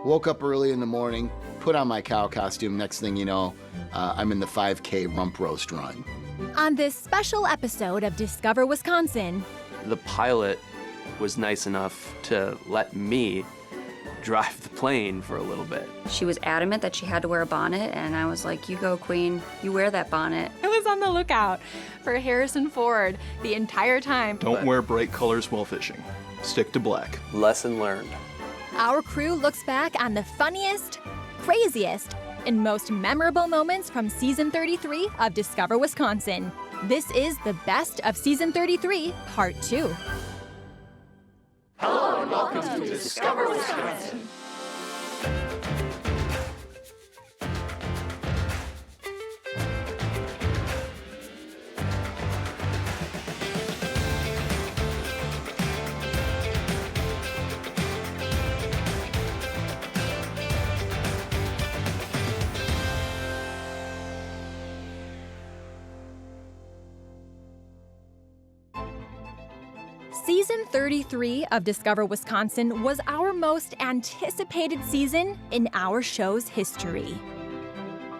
Woke up early in the morning, put on my cow costume. Next thing you know, I'm in the 5K rump roast run. On this special episode of Discover Wisconsin, the pilot was nice enough to let me drive the plane for a little bit. She was adamant that she had to wear a bonnet, and I was like, you go, Queen, you wear that bonnet. I was on the lookout for Harrison Ford the entire time. Don't wear bright colors while fishing. Stick to black. Lesson learned. Our crew looks back on the funniest, craziest, and most memorable moments from Season 33 of Discover Wisconsin. This is the Best of Season 33, Part 2. Hello and welcome to Discover Wisconsin. Season 33 of Discover Wisconsin was our most anticipated season in our show's history.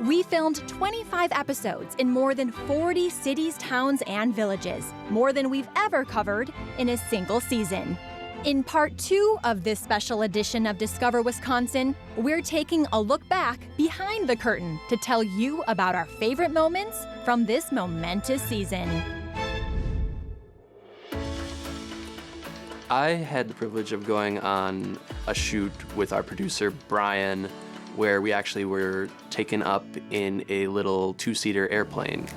We filmed 25 episodes in more than 40 cities, towns, and villages, more than we've ever covered in a single season. In Part 2 of this special edition of Discover Wisconsin, we're taking a look back behind the curtain to tell you about our favorite moments from this momentous season. I had the privilege of going on a shoot with our producer, Brian, where we actually were taken up in a little two-seater airplane.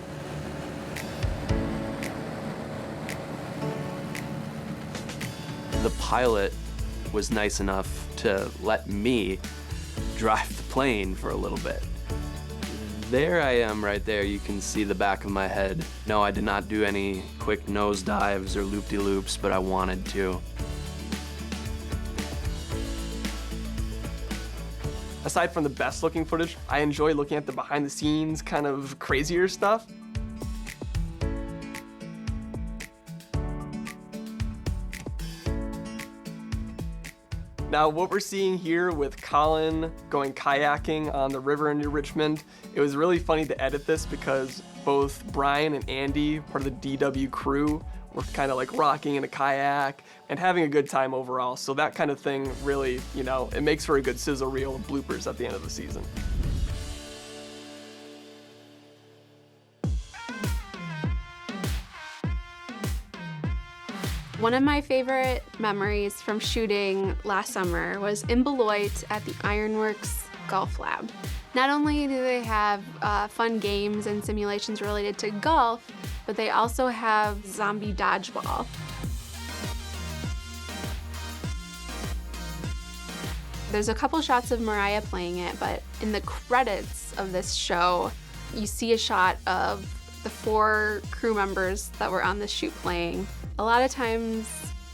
The pilot was nice enough to let me drive the plane for a little bit. There I am right there. You can see the back of my head. No, I did not do any quick nose dives or loop-de-loops, but I wanted to. Aside from the best looking footage, I enjoy looking at the behind the scenes kind of crazier stuff. Now, what we're seeing here with Colin going kayaking on the river into Richmond, it was really funny to edit this because both Brian and Andy, part of the DW crew, were kind of like rocking in a kayak and having a good time overall. So that kind of thing really, it makes for a good sizzle reel of bloopers at the end of the season. One of my favorite memories from shooting last summer was in Beloit at the Ironworks Golf Lab. Not only do they have fun games and simulations related to golf, but they also have zombie dodgeball. There's a couple shots of Mariah playing it, but in the credits of this show, you see a shot of the 4 crew members that were on the shoot playing. A lot of times,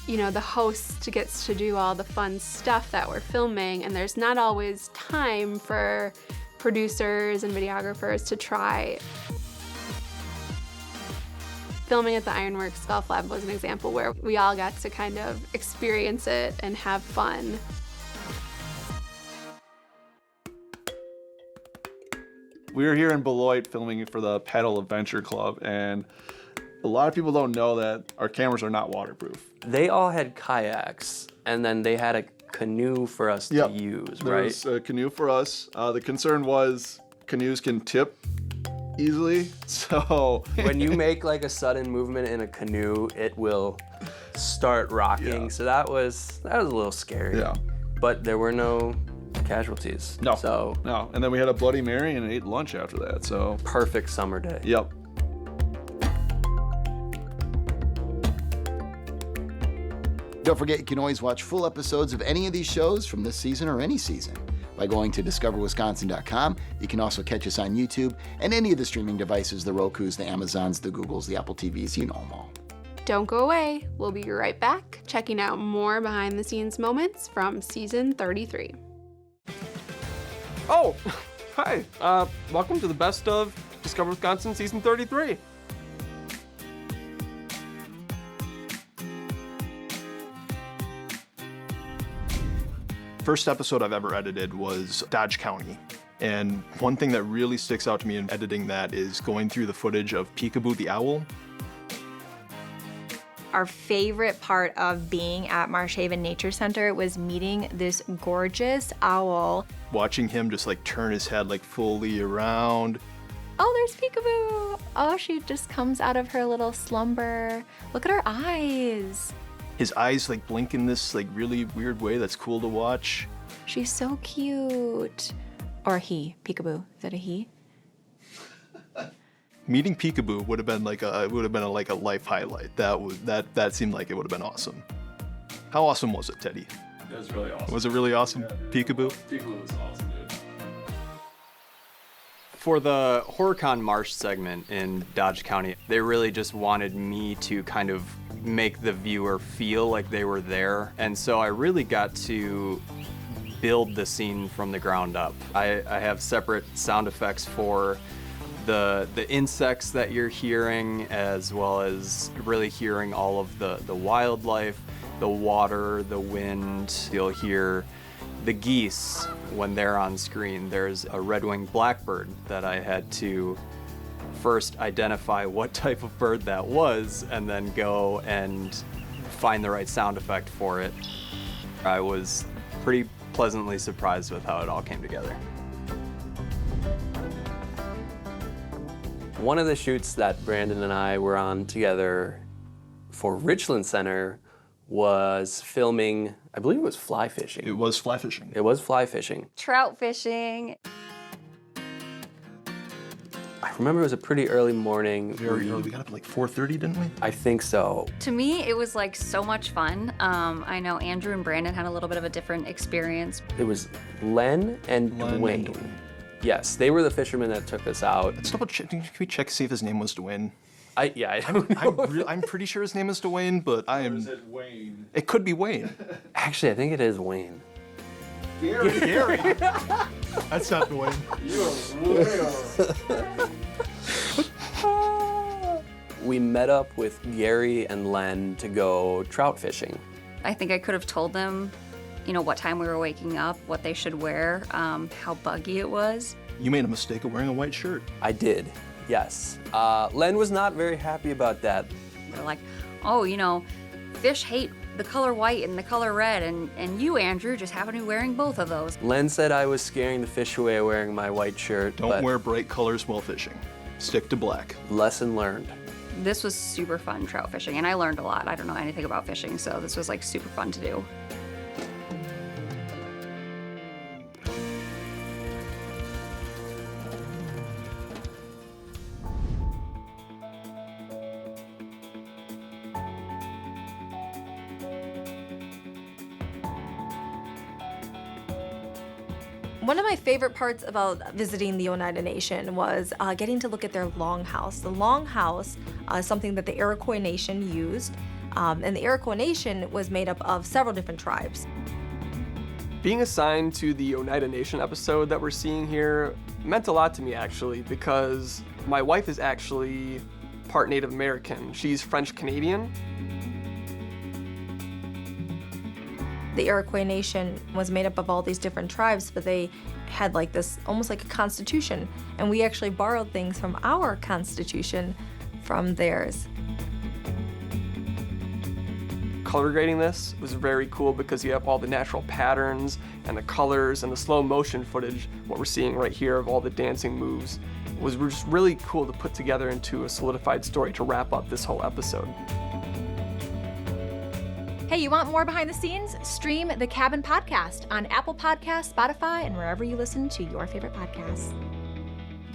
the host gets to do all the fun stuff that we're filming, and there's not always time for producers and videographers to try. Filming at the Ironworks Golf Lab was an example where we all got to kind of experience it and have fun. We were here in Beloit filming for the Paddle Adventure Club, and a lot of people don't know that our cameras are not waterproof. They all had kayaks, and then they had a canoe for us to use, There right? was a canoe for us. The concern was canoes can tip easily, so... When you make like a sudden movement in a canoe, it will start rocking. Yeah. So that was a little scary. Yeah. But there were no casualties. No. So No, and then we had a Bloody Mary and ate lunch after that, so... perfect summer day. Yep. Don't forget, you can always watch full episodes of any of these shows from this season or any season by going to discoverwisconsin.com. You can also catch us on YouTube and any of the streaming devices, the Rokus, the Amazons, the Googles, the Apple TVs, you know them all. Don't go away. We'll be right back, checking out more behind the scenes moments from season 33. Oh, hi. Welcome to the Best of Discover Wisconsin season 33. First episode I've ever edited was Dodge County. And one thing that really sticks out to me in editing that is going through the footage of Peekaboo the owl. Our favorite part of being at Marsh Haven Nature Center was meeting this gorgeous owl. Watching him just like turn his head like fully around. Oh, there's Peekaboo. Oh, she just comes out of her little slumber. Look at her eyes. His eyes like blink in this like really weird way that's cool to watch. She's so cute. Or he, Peekaboo. Is that a he? Meeting Peekaboo would have been like a life highlight. That seemed like it would have been awesome. How awesome was it, Teddy? It was really awesome. Was it really awesome? Yeah, Peekaboo? Peekaboo was awesome, dude. For the HorrorCon Marsh segment in Dodge County, they really just wanted me to kind of make the viewer feel like they were there. And so I really got to build the scene from the ground up. I have separate sound effects for the insects that you're hearing, as well as really hearing all of the wildlife, the water, the wind. You'll hear the geese when they're on screen. There's a red-winged blackbird that I had to first identify what type of bird that was, and then go and find the right sound effect for it. I was pretty pleasantly surprised with how it all came together. One of the shoots that Brandon and I were on together for Richland Center was filming, I believe it was fly fishing. It was fly fishing. It was fly fishing. Trout fishing. I remember it was a pretty early morning. Very early. We got up at like 4:30, didn't we? I think so. To me, it was like so much fun. I know Andrew and Brandon had a little bit of a different experience. It was Len and Dwayne. Yes, they were the fishermen that took us out. Let's double check. Can we check to see if his name was Dwayne? I don't know. I'm pretty sure his name is Dwayne, but I am. Or is it Wayne? It could be Wayne. Actually, I think it is Wayne. Gary. That's not Dwayne. We met up with Gary and Len to go trout fishing. I think I could have told them, you know, what time we were waking up, what they should wear, how buggy it was. You made a mistake of wearing a white shirt. I did, yes. Len was not very happy about that. They're like, oh, you know, fish hate the color white and the color red, and you, Andrew, just happen to be wearing both of those. Len said I was scaring the fish away wearing my white shirt. Don't wear bright colors while fishing. Stick to black. Lesson learned. This was super fun trout fishing, and I learned a lot. I don't know anything about fishing, so this was like super fun to do. One of my favorite parts about visiting the Oneida Nation was getting to look at their longhouse. The longhouse is something that the Iroquois Nation used, and the Iroquois Nation was made up of several different tribes. Being assigned to the Oneida Nation episode that we're seeing here meant a lot to me, actually, because my wife is actually part Native American. She's French-Canadian. The Iroquois Nation was made up of all these different tribes, but they had like this, almost like a constitution, and we actually borrowed things from our constitution from theirs. Color grading this was very cool because you have all the natural patterns and the colors and the slow motion footage, what we're seeing right here of all the dancing moves, was just really cool to put together into a solidified story to wrap up this whole episode. Hey, you want more behind the scenes? Stream the Cabin Podcast on Apple Podcasts, Spotify, and wherever you listen to your favorite podcasts.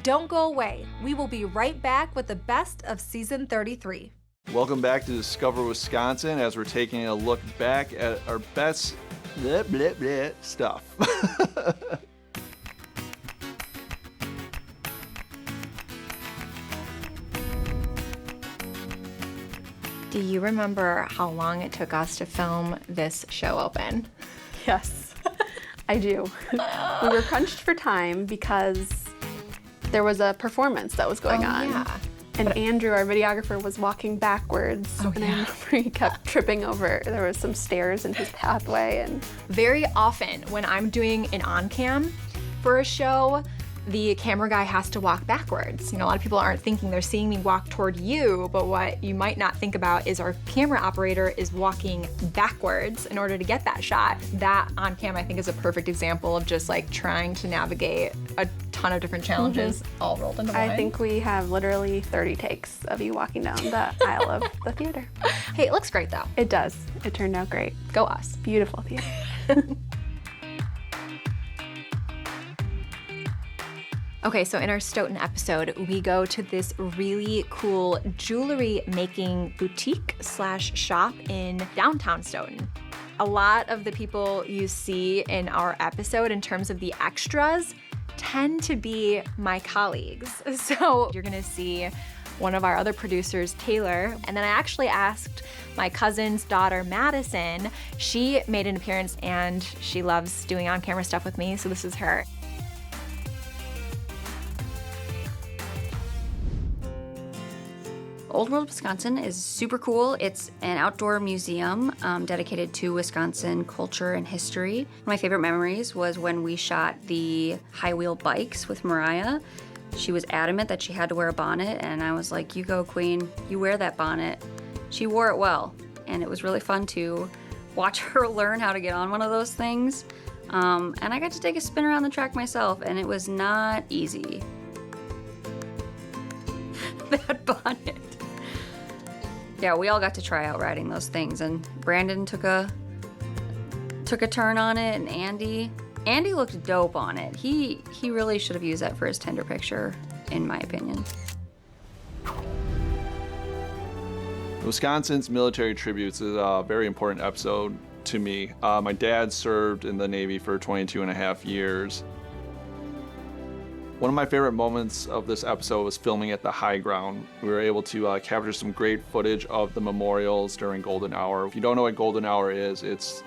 Don't go away. We will be right back with the best of season 33. Welcome back to Discover Wisconsin as we're taking a look back at our best stuff. Do you remember how long it took us to film this show open? Yes, I do. We were crunched for time because there was a performance that was going on. Yeah. And Andrew, our videographer, was walking backwards. Oh, and yeah. I remember he kept tripping over. There was some stairs in his pathway. And Very often when I'm doing an on-cam for a show, the camera guy has to walk backwards. You know, a lot of people aren't thinking they're seeing me walk toward you, but what you might not think about is our camera operator is walking backwards in order to get that shot. That on cam, I think, is a perfect example of just like trying to navigate a ton of different challenges all rolled into one. I think we have literally 30 takes of you walking down the aisle of the theater. Hey, it looks great though. It does. It turned out great. Go us. Beautiful theater. Okay, so in our Stoughton episode, we go to this really cool jewelry making boutique / shop in downtown Stoughton. A lot of the people you see in our episode in terms of the extras tend to be my colleagues. So you're gonna see one of our other producers, Taylor, and then I actually asked my cousin's daughter, Madison. She made an appearance and she loves doing on-camera stuff with me, so this is her. Old World Wisconsin is super cool. It's an outdoor museum dedicated to Wisconsin culture and history. One of my favorite memories was when we shot the high wheel bikes with Mariah. She was adamant that she had to wear a bonnet, and I was like, you go, Queen, you wear that bonnet. She wore it well, and it was really fun to watch her learn how to get on one of those things. And I got to take a spin around the track myself, and it was not easy. That bonnet. Yeah, we all got to try out riding those things, and Brandon took a turn on it, and Andy looked dope on it. He really should have used that for his Tinder picture, in my opinion. Wisconsin's military tributes is a very important episode to me. My dad served in the Navy for 22 and a half years. One of my favorite moments of this episode was filming at the Highground. We were able to capture some great footage of the memorials during golden hour. If you don't know what golden hour is, it's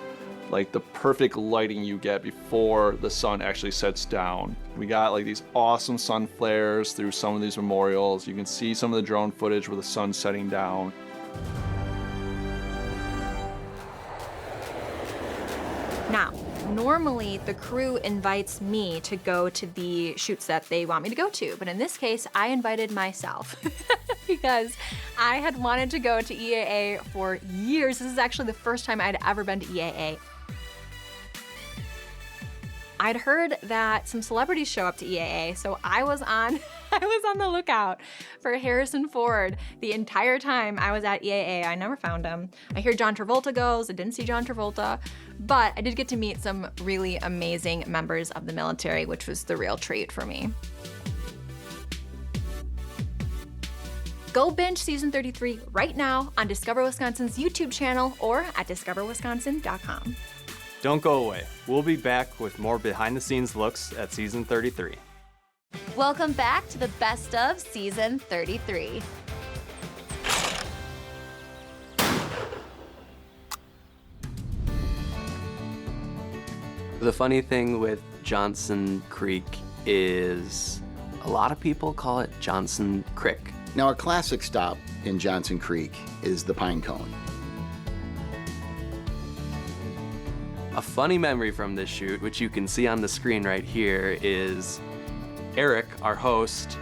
like the perfect lighting you get before the sun actually sets down. We got like these awesome sun flares through some of these memorials. You can see some of the drone footage with the sun setting down. Now, normally the crew invites me to go to the shoots that they want me to go to, but in this case, I invited myself because I had wanted to go to EAA for years. This is actually the first time I'd ever been to EAA. I'd heard that some celebrities show up to EAA, so I was on the lookout for Harrison Ford the entire time I was at EAA. I never found him. I hear John Travolta goes. I didn't see John Travolta, but I did get to meet some really amazing members of the military, which was the real treat for me. Go binge season 33 right now on Discover Wisconsin's YouTube channel or at discoverwisconsin.com. Don't go away. We'll be back with more behind-the-scenes looks at season 33. Welcome back to the best of season 33. The funny thing with Johnson Creek is a lot of people call it Johnson Crick. Now, a classic stop in Johnson Creek is the Pine Cone. A funny memory from this shoot, which you can see on the screen right here, is Eric, our host,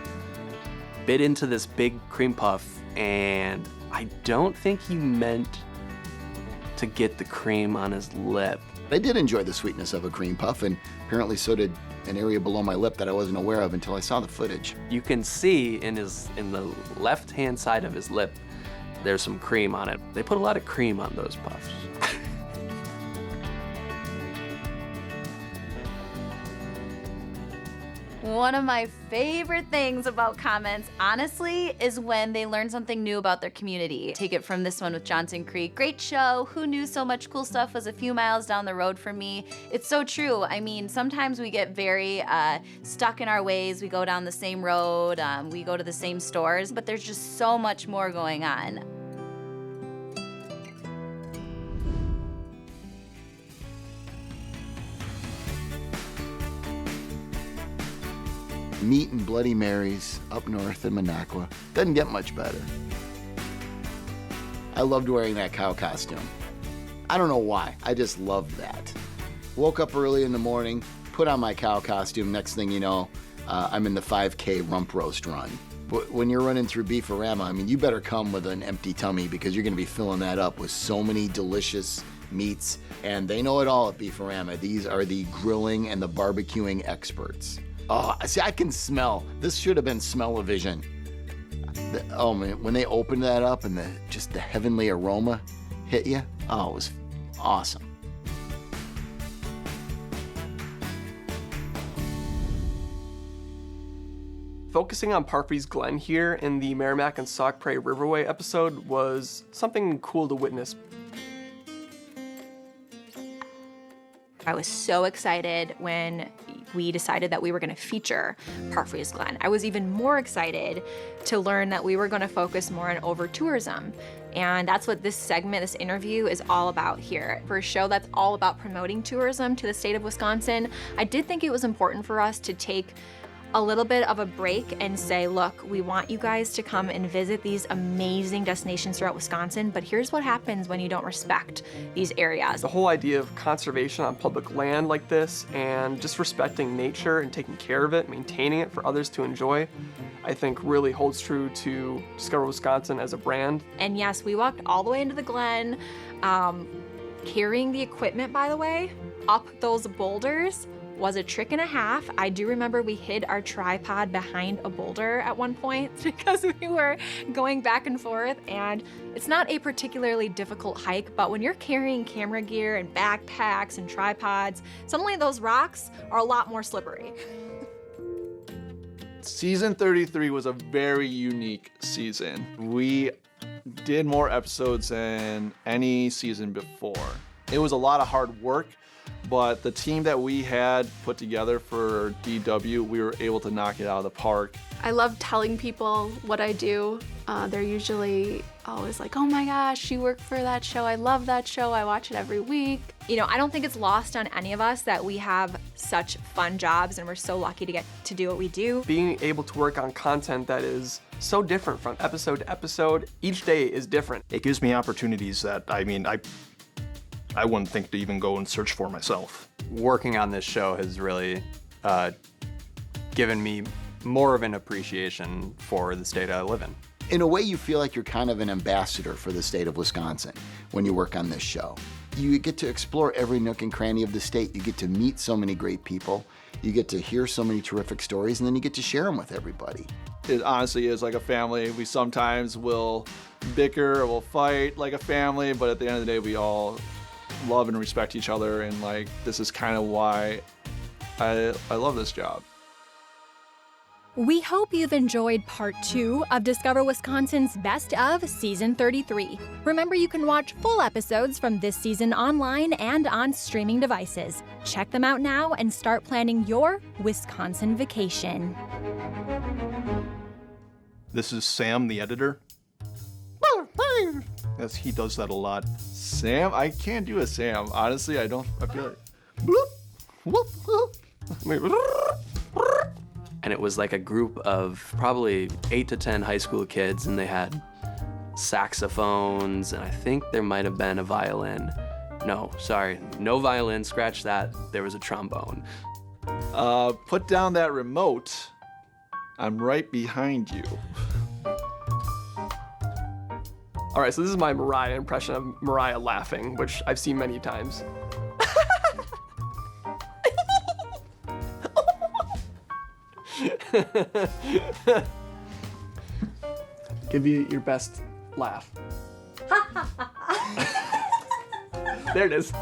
bit into this big cream puff, and I don't think he meant to get the cream on his lip. I did enjoy the sweetness of a cream puff, and apparently so did an area below my lip that I wasn't aware of until I saw the footage. You can see in the left-hand side of his lip, there's some cream on it. They put a lot of cream on those puffs. One of my favorite things about comments, honestly, is when they learn something new about their community. Take it from this one with Johnson Creek. Great show. Who knew so much cool stuff was a few miles down the road from me? It's so true. I mean, sometimes we get very stuck in our ways. We go down the same road, we go to the same stores, but there's just so much more going on. Meat and Bloody Marys up north in Minocqua. Doesn't get much better. I loved wearing that cow costume. I don't know why, I just loved that. Woke up early in the morning, put on my cow costume, next thing you know, I'm in the 5K rump roast run. But when you're running through Beeforama, I mean, you better come with an empty tummy because you're gonna be filling that up with so many delicious meats, and they know it all at Beeforama. These are the grilling and the barbecuing experts. Oh, see, I can smell. This should have been smell-o-vision. Oh man, when they opened that up and just the heavenly aroma hit you, oh, it was awesome. Focusing on Parfys Glen here in the Merrimac and Sauk Prairie Riverway episode was something cool to witness. I was so excited when we decided that we were going to feature Parfys Glen. I was even more excited to learn that we were going to focus more on over-tourism. And that's what this segment, this interview, is all about here. For a show that's all about promoting tourism to the state of Wisconsin, I did think it was important for us to take a little bit of a break and say, look, we want you guys to come and visit these amazing destinations throughout Wisconsin, but here's what happens when you don't respect these areas. The whole idea of conservation on public land like this and just respecting nature and taking care of it, maintaining it for others to enjoy, I think really holds true to Discover Wisconsin as a brand. And yes, we walked all the way into the Glen, carrying the equipment, by the way, up those boulders was a trick and a half. I do remember we hid our tripod behind a boulder at one point because we were going back and forth, and it's not a particularly difficult hike, but when you're carrying camera gear and backpacks and tripods, suddenly those rocks are a lot more slippery. Season 33 was a very unique season. We did more episodes than any season before. It was a lot of hard work, but the team that we had put together for DW, we were able to knock it out of the park. I love telling people what I do. They're usually always like, oh my gosh, you work for that show. I love that show. I watch it every week. You know, I don't think it's lost on any of us that we have such fun jobs and we're so lucky to get to do what we do. Being able to work on content that is so different from episode to episode, each day is different. It gives me opportunities that, I wouldn't think to even go and search for myself. Working on this show has really given me more of an appreciation for the state I live in. In a way, you feel like you're kind of an ambassador for the state of Wisconsin when you work on this show. You get to explore every nook and cranny of the state. You get to meet so many great people. You get to hear so many terrific stories, and then you get to share them with everybody. It honestly is like a family. We sometimes will bicker or we'll fight like a family, but at the end of the day, we all love and respect each other, and like this is kind of why I love this job. We hope you've enjoyed part 2 of Discover Wisconsin's Best of Season 33. Remember, you can watch full episodes from this season online and on streaming devices. Check them out now and start planning your Wisconsin vacation. This is Sam, the editor. Yes, he does that a lot. Sam? I can't do a Sam. Honestly, I feel like... Bloop, whoop, whoop. And it was like a group of probably 8 to 10 high school kids, and they had saxophones, and I think there might have been a violin. No, sorry, no violin, scratch that. There was a trombone. Put down that remote. I'm right behind you. All right, so this is my Mariah impression of Mariah laughing, which I've seen many times. Give you your best laugh. There it is.